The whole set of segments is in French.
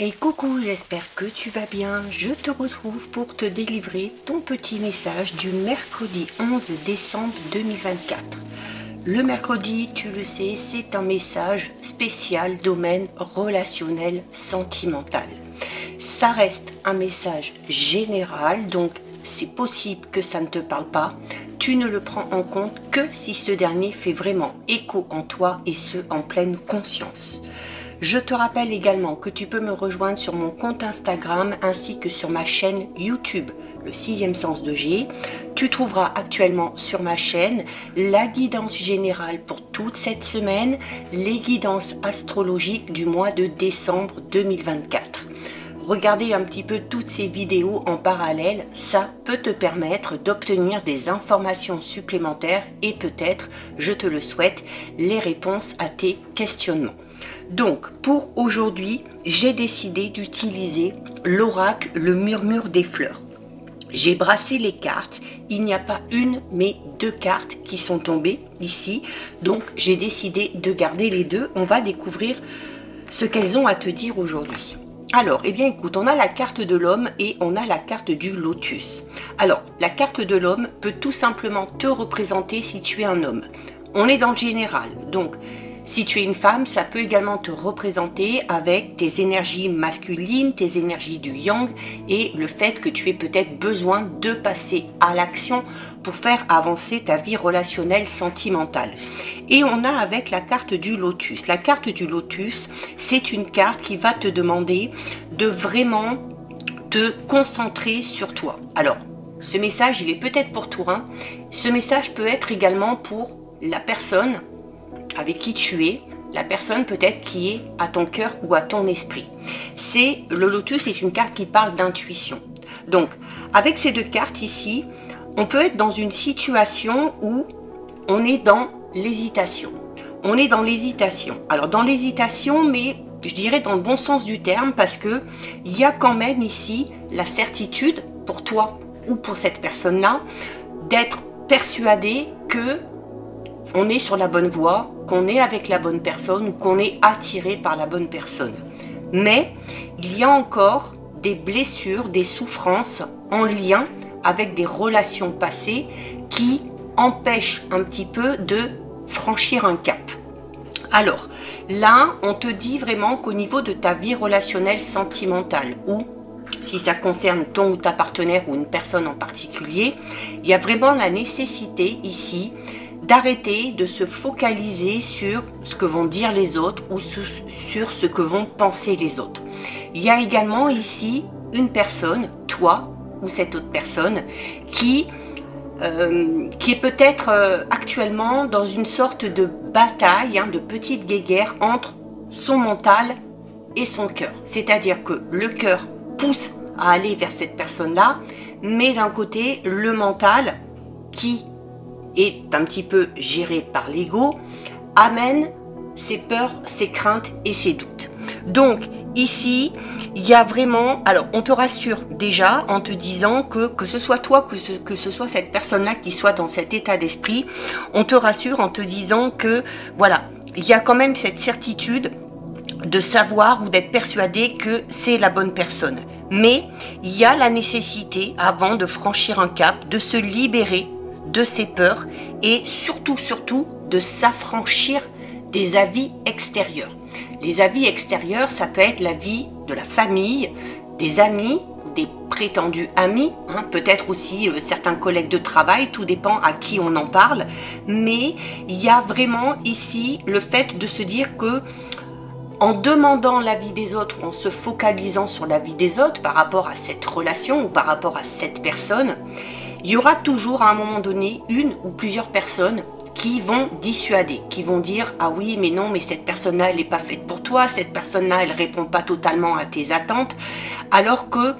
Hey coucou, j'espère que tu vas bien. Je te retrouve pour te délivrer ton petit message du mercredi 11 décembre 2024. Le mercredi, tu le sais, c'est un message spécial domaine relationnel sentimental. Ça reste un message général, donc c'est possible que ça ne te parle pas. Tu ne le prends en compte que si ce dernier fait vraiment écho en toi et ce en pleine conscience. Je te rappelle également que tu peux me rejoindre sur mon compte Instagram ainsi que sur ma chaîne YouTube, le 6e sens de G. Tu trouveras actuellement sur ma chaîne la guidance générale pour toute cette semaine, les guidances astrologiques du mois de décembre 2024. Regarder un petit peu toutes ces vidéos en parallèle, ça peut te permettre d'obtenir des informations supplémentaires et peut-être, je te le souhaite, les réponses à tes questionnements. Donc, pour aujourd'hui, j'ai décidé d'utiliser l'oracle, le murmure des fleurs. J'ai brassé les cartes, il n'y a pas une, mais deux cartes qui sont tombées ici. Donc, j'ai décidé de garder les deux. On va découvrir ce qu'elles ont à te dire aujourd'hui. Alors, eh bien écoute, on a la carte de l'homme et on a la carte du lotus. Alors, la carte de l'homme peut tout simplement te représenter si tu es un homme. On est dans le général, donc si tu es une femme, ça peut également te représenter avec tes énergies masculines, tes énergies du yang et le fait que tu aies peut-être besoin de passer à l'action pour faire avancer ta vie relationnelle sentimentale. Et on a avec la carte du lotus. La carte du lotus, c'est une carte qui va te demander de vraiment te concentrer sur toi. Alors, ce message, il est peut-être pour toi. Hein. Ce message peut être également pour la personne avec qui tu es, la personne peut-être qui est à ton cœur ou à ton esprit. Le lotus est une carte qui parle d'intuition. Donc, avec ces deux cartes ici, on peut être dans une situation où on est dans l'hésitation. On est dans l'hésitation. Alors, dans l'hésitation, mais je dirais dans le bon sens du terme, parce que il y a quand même ici la certitude, pour toi ou pour cette personne-là, d'être persuadé que on est sur la bonne voie, qu'on est avec la bonne personne ou qu'on est attiré par la bonne personne. Mais il y a encore des blessures, des souffrances en lien avec des relations passées qui empêchent un petit peu de franchir un cap. Alors là, on te dit vraiment qu'au niveau de ta vie relationnelle sentimentale ou si ça concerne ton ou ta partenaire ou une personne en particulier, il y a vraiment la nécessité ici d'arrêter de se focaliser sur ce que vont dire les autres ou sur ce que vont penser les autres. Il y a également ici une personne, toi ou cette autre personne, qui est peut-être actuellement dans une sorte de bataille, de petite guéguerre entre son mental et son cœur. C'est-à-dire que le cœur pousse à aller vers cette personne-là, mais d'un côté, le mental qui est un petit peu géré par l'ego, amène ses peurs, ses craintes et ses doutes. Donc ici, il y a vraiment, alors on te rassure déjà en te disant que ce soit toi, que ce soit cette personne-là qui soit dans cet état d'esprit, on te rassure en te disant que voilà, il y a quand même cette certitude de savoir ou d'être persuadé que c'est la bonne personne. Mais il y a la nécessité, avant de franchir un cap, de se libérer de ses peurs et surtout de s'affranchir des avis extérieurs. Les avis extérieurs, ça peut être la vie de la famille, des amis, des prétendus amis, peut-être aussi certains collègues de travail, tout dépend à qui on en parle, mais il y a vraiment ici le fait de se dire que en demandant l'avis des autres ou en se focalisant sur la vie des autres par rapport à cette relation ou par rapport à cette personne, il y aura toujours à un moment donné une ou plusieurs personnes qui vont dissuader, qui vont dire « Ah oui, mais non, mais cette personne-là, elle n'est pas faite pour toi, cette personne-là, elle ne répond pas totalement à tes attentes. » Alors que,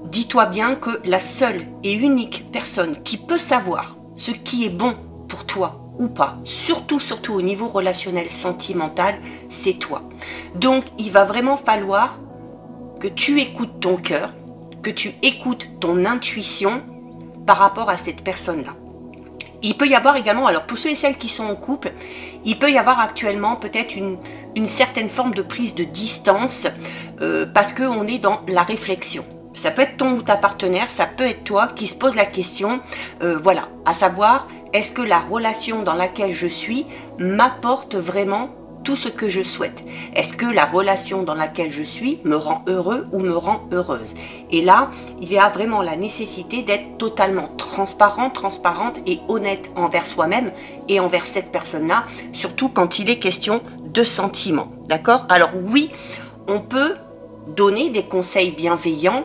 dis-toi bien que la seule et unique personne qui peut savoir ce qui est bon pour toi ou pas, surtout au niveau relationnel sentimental, c'est toi. Donc, il va vraiment falloir que tu écoutes ton cœur, que tu écoutes ton intuition par rapport à cette personne-là. Il peut y avoir également, alors pour ceux et celles qui sont en couple, il peut y avoir actuellement peut-être une certaine forme de prise de distance parce qu'on est dans la réflexion. Ça peut être ton ou ta partenaire, ça peut être toi qui se pose la question, voilà, à savoir, est-ce que la relation dans laquelle je suis m'apporte vraiment tout ce que je souhaite? Est-ce que la relation dans laquelle je suis me rend heureux ou me rend heureuse? Et là, il y a vraiment la nécessité d'être totalement transparente et honnête envers soi-même et envers cette personne-là, surtout quand il est question de sentiments, d'accord? Alors oui, on peut donner des conseils bienveillants,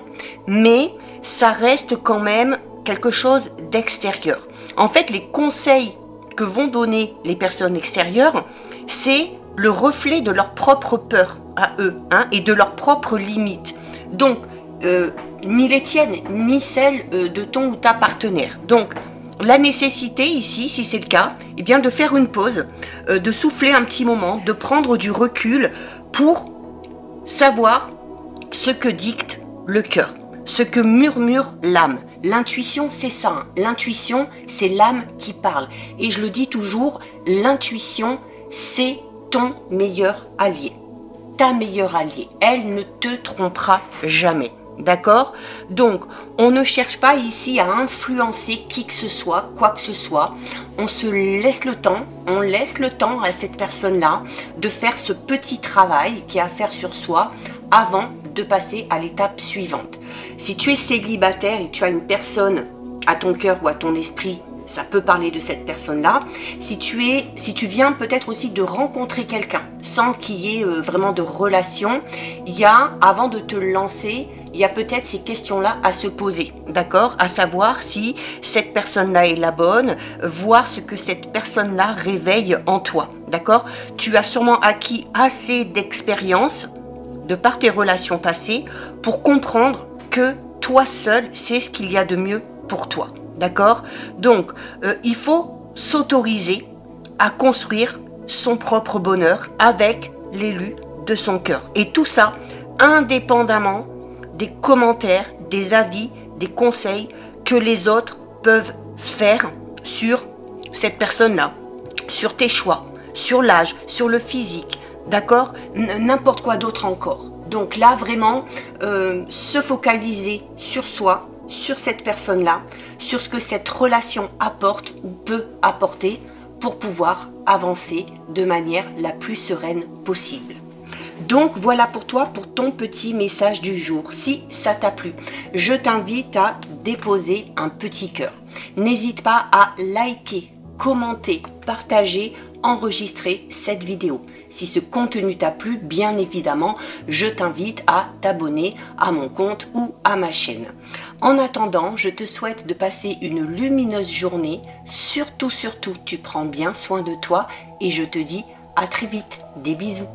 mais ça reste quand même quelque chose d'extérieur. En fait, les conseils que vont donner les personnes extérieures, c'est le reflet de leur propre peur à eux, hein, et de leurs propres limites. Donc, ni les tiennes, ni celles de ton ou ta partenaire. Donc, la nécessité ici, si c'est le cas, eh bien de faire une pause, de souffler un petit moment, de prendre du recul pour savoir ce que dicte le cœur, ce que murmure l'âme. L'intuition, c'est ça. Hein. L'intuition, c'est l'âme qui parle. Et je le dis toujours, l'intuition, c'est ton meilleur allié. Ta meilleure alliée. Elle ne te trompera jamais. D'accord? Donc, on ne cherche pas ici à influencer qui que ce soit, quoi que ce soit. On se laisse le temps, on laisse le temps à cette personne-là de faire ce petit travail qu'il y a à faire sur soi avant de passer à l'étape suivante. Si tu es célibataire et tu as une personne à ton cœur ou à ton esprit, ça peut parler de cette personne-là. Si tu viens peut-être aussi de rencontrer quelqu'un sans qu'il y ait vraiment de relation, il y a, avant de te lancer, il y a peut-être ces questions-là à se poser, d'accord? À savoir si cette personne-là est la bonne, voir ce que cette personne-là réveille en toi, d'accord? Tu as sûrement acquis assez d'expérience de par tes relations passées pour comprendre que toi seul, c'est ce qu'il y a de mieux pour toi. D'accord? Donc, il faut s'autoriser à construire son propre bonheur avec l'élu de son cœur. Et tout ça, indépendamment des commentaires, des avis, des conseils que les autres peuvent faire sur cette personne-là, sur tes choix, sur l'âge, sur le physique, d'accord? N'importe quoi d'autre encore. Donc là, vraiment, se focaliser sur soi, sur cette personne-là, sur ce que cette relation apporte ou peut apporter pour pouvoir avancer de manière la plus sereine possible. Donc voilà pour toi, pour ton petit message du jour. Si ça t'a plu, je t'invite à déposer un petit cœur. N'hésite pas à liker, commenter, partager, enregistrer cette vidéo. Si ce contenu t'a plu, bien évidemment, je t'invite à t'abonner à mon compte ou à ma chaîne. En attendant, je te souhaite de passer une lumineuse journée. Surtout, tu prends bien soin de toi et je te dis à très vite. Des bisous.